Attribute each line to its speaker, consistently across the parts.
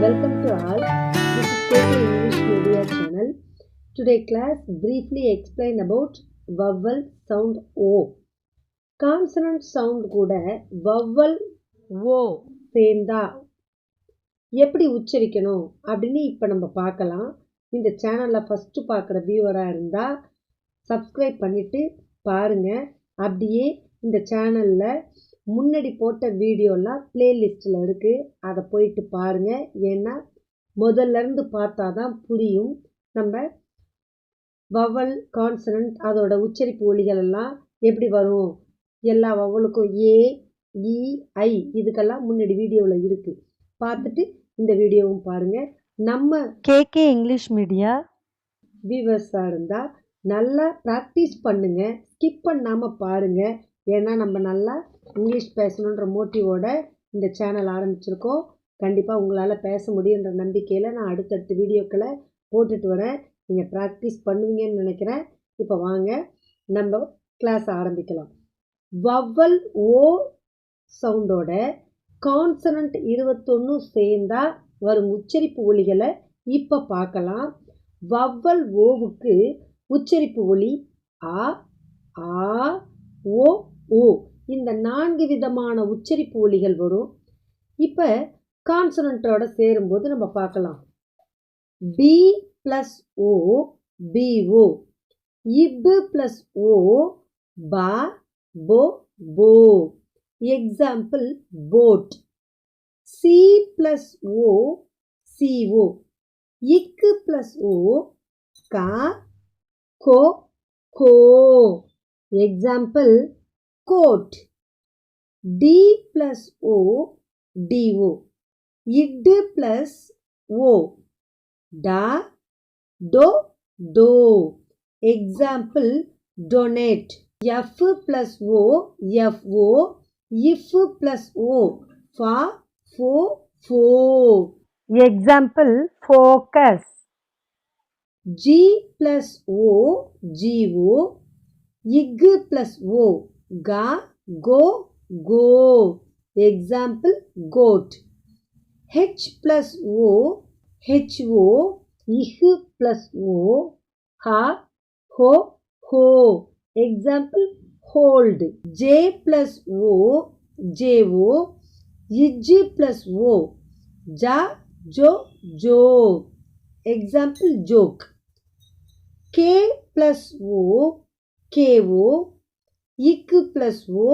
Speaker 1: Welcome to all. This is KK English Media Channel. Today class briefly explain about vowel sound O. Consonant sound கூட vowel O சேர்ந்தா எப்படி உச்சரிக்கணும் அப்படின்னு இப்போ நம்ம பார்க்கலாம். இந்த சேனலில் ஃபஸ்ட்டு பார்க்குற வியூவராக இருந்தால் சப்ஸ்கிரைப் பண்ணிவிட்டு பாருங்கள். அப்படியே இந்த சேனலில் முன்னாடி போட்ட வீடியோலாம் ப்ளேலிஸ்ட்டில் இருக்குது, அதை போயிட்டு பாருங்கள். ஏன்னா முதல்லேருந்து பார்த்தா தான் புரியும். நம்ம வவல் கான்சனன்ட் அதோட உச்சரிப்பு ஒலிகள் எல்லாம் எப்படி வரும், எல்லா வவலுக்கும் ஏ இ ஐ இதுக்கெல்லாம் முன்னாடி வீடியோவில் இருக்குது, பார்த்துட்டு இந்த வீடியோவும் பாருங்கள். நம்ம
Speaker 2: கேகே இங்கிலீஷ் மீடியா
Speaker 1: வியூவர்ஸாக இருந்தால் நல்லா ப்ராக்டிஸ் பண்ணுங்கள், ஸ்கிப் பண்ணாமல் பாருங்கள். ஏன்னா நம்ம நல்லா இங்கிலீஷ் பேசணுன்ற மோட்டிவோட இந்த சேனல் ஆரம்பிச்சிருக்கோம். கண்டிப்பாக உங்களால் பேச முடியுன்ற நம்பிக்கையில் நான் அடுத்தடுத்த வீடியோக்களை போட்டுட்டு வரேன். நீங்கள் ப்ராக்டிஸ் பண்ணுவீங்கன்னு நினைக்கிறேன். இப்போ வாங்க நம்ம கிளாஸ் ஆரம்பிக்கலாம். வவ்வல் ஓ சவுண்டோட கான்சனன்ட் 21 சேர்ந்தா வரும் உச்சரிப்பு ஒலிகளை இப்போ பார்க்கலாம். வவ்வல் ஓவுக்கு உச்சரிப்பு ஒலி ஆ ஆ ஓ ஓ. இந்த 4 விதமான உச்சரிப்பு ஒலிகள் வரும். இப்போ கான்சனன்ட்டோட சேரும்போது நம்ம பார்க்கலாம். பி ப்ளஸ் ஓ பிஓ, இப் ப்ளஸ் ஓ பா போ போ. Example boat. C plus O C O, இக்கு ப்ளஸ் ஓ கா கோ கோ. Example coat. D plus O DO, இட்டு ப்ளஸ் ஓ டா டோ டோ. Example donate. F plus O F O, இஃப் ப்ளஸ் ஓ ஃபா ஃபோ ஃபோ.
Speaker 2: Example focus.
Speaker 1: G plus O G O, இக் ப்ளஸ் ஓ கா கோ கோ. Example goat. H plus O H O, இஹ் ப்ளஸ் ஓ ஹா ஹோ ஹோ. Example hold. J plus O J O, இஜ் ப்ளஸ் ஓ ஜா ஜோ ஜோ. Example joke. K plus O K O, இக்கு ப்ளஸ் ஓ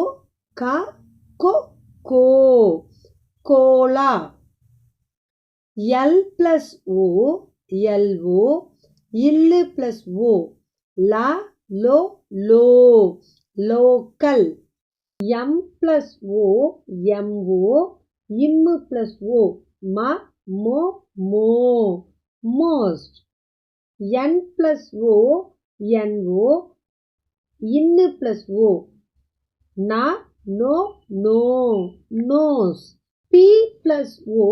Speaker 1: கா கோ கோ. Cola. L plus O L O, இல்லு ப்ளஸ் ஓ லா லோ லோ. Local. M plus O M O, இம்மு ப்ளஸ் ஓ மா மோ மோ. Most. N plus O N O, இன்னு ப்ளஸ் ஓ நா நோ நோ nose. P plus O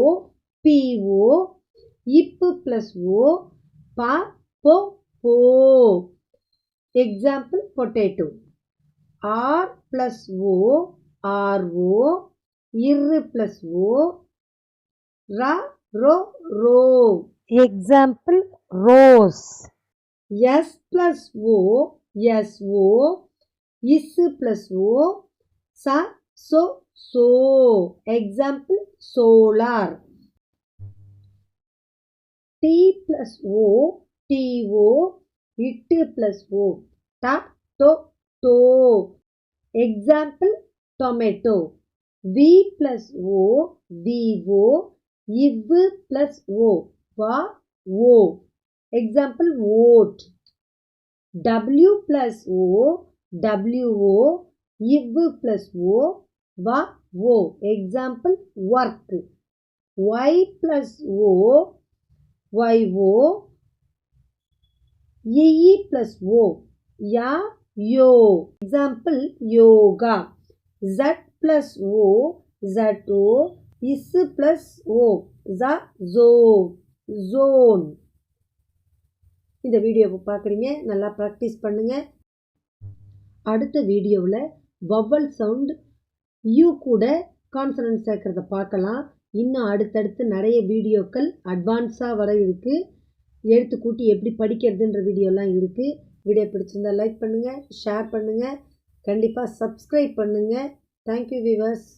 Speaker 1: P O, இப்பு ப்ளஸ் ஓ பா போ போ. Example potato. R plus O R O, இரு ப்ளஸ் ஓ ரா ரோ ரோ.
Speaker 2: Example rose.
Speaker 1: S plus O S O, இஸ் ப்ளஸ் ஓ சா சோ சோ. Example solar. T plus O DO, இட்டு ப்ளஸ் ஓ டா டோ டோ. Example tomato. V plus O V O, இவ் ப்ளஸ் ஓ வா ஓ. Example oat. W plus O WO, இவ் ப்ளஸ் ஓ வா ஓ. Example work. Y plus O YO, EE plus O யா யோ. எக்ஸாம்பிள் யோகா. Z plus O ZO, is plus O ஜா ஜோ zone. இந்த வீடியோவை பார்க்குறீங்க, நல்லா ப்ராக்டிஸ் பண்ணுங்கள். அடுத்த வீடியோவில் வவ்வல் சவுண்ட் யூ கூட கான்சனன்ட் சேர்க்கறத பார்க்கலாம். இன்னும் அடுத்தடுத்து நிறைய வீடியோக்கள் அட்வான்ஸாக வர இருக்குது. எழுத்து கூட்டி எப்படி படிக்கிறதுன்ற வீடியோலாம் இருக்குது. வீடியோ பிடிச்சிருந்தா லைக் பண்ணுங்கள், ஷேர் பண்ணுங்கள், கண்டிப்பாக சப்ஸ்கிரைப் பண்ணுங்கள். Thank you viewers.